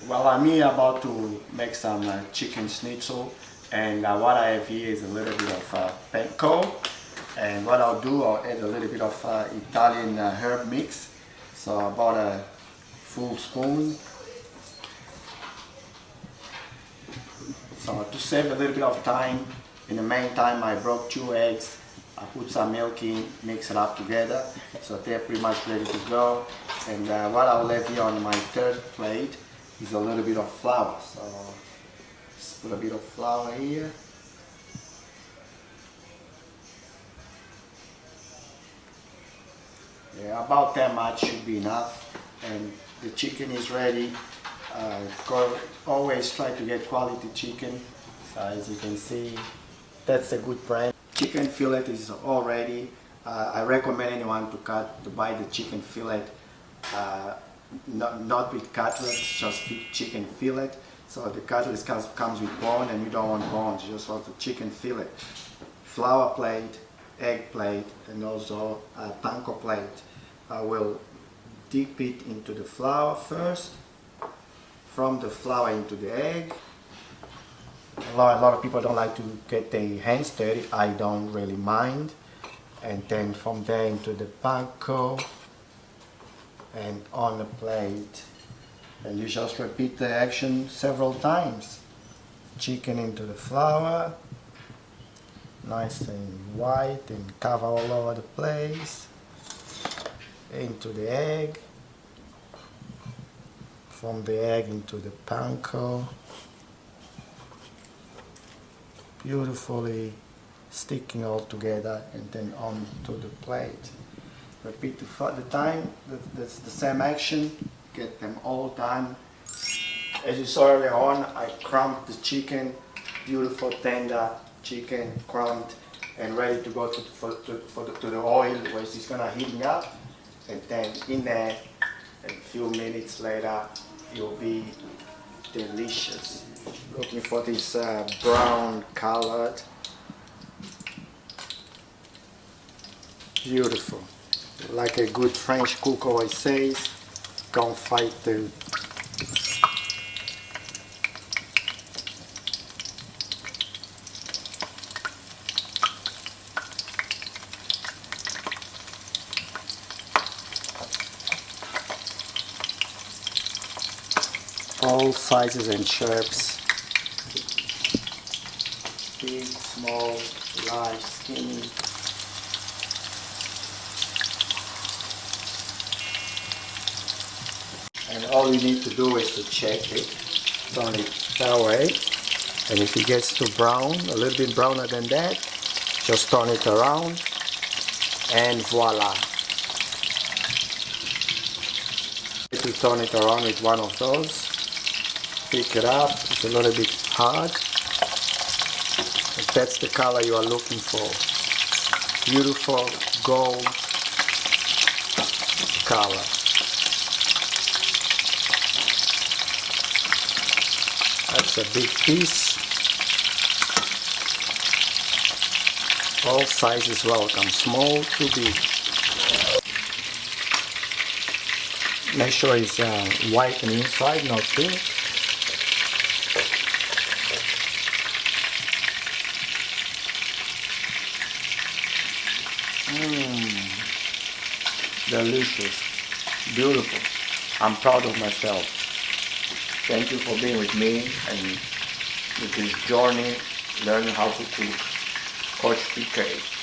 Well, I'm here about to make some chicken schnitzel, and what I have here is a little bit of panko, and what I'll do, I'll add a little bit of Italian herb mix, so about a full spoon. So to save a little bit of time, in the meantime I broke 2 eggs, I put some milk in, mix it up together, so they're pretty much ready to go. And what I'll have here on my third plate is a little bit of flour. So just put a bit of flour here. Yeah, about that much should be enough. And the chicken is ready. Always try to get quality chicken. So as you can see, that's a good brand. Chicken fillet is all ready. I recommend anyone to buy the chicken fillet, not with cutlets, just with chicken fillet. So the cutlets comes with bone, and you don't want bones, you just want the chicken fillet. Flour plate, egg plate, and also a panko plate. I will dip it into the flour first, from the flour into the egg. A lot of people don't like to get their hands dirty. I don't really mind. And then from there into the panko and on the plate. And you just repeat the action several times. Chicken into the flour, nice and white and cover all over the place. Into the egg, from the egg into the panko. Beautifully sticking all together, and then onto the plate. Repeat the time, that's the same action, get them all done. As you saw earlier on, I crumbed the chicken, beautiful tender chicken, crumbed and ready to go to the oil where it's gonna heat up, and then in there, a few minutes later, you'll be delicious. Looking for this brown colored. Beautiful. Like a good French cook always says, don't fight the all sizes and shapes. Big, small, large, skinny. And all you need to do is to check it, turn it that way, and if it gets too brown, a little bit browner than that, just turn it around, and voila. If you turn it around with one of those, pick it up, it's a little bit hard, but that's the color you are looking for. Beautiful gold color. That's a big piece. All sizes welcome, small to big. Make sure it's white on the inside, not pink. Delicious, beautiful. I'm proud of myself. Thank you for being with me and with this journey, learning how to cook Coach PK.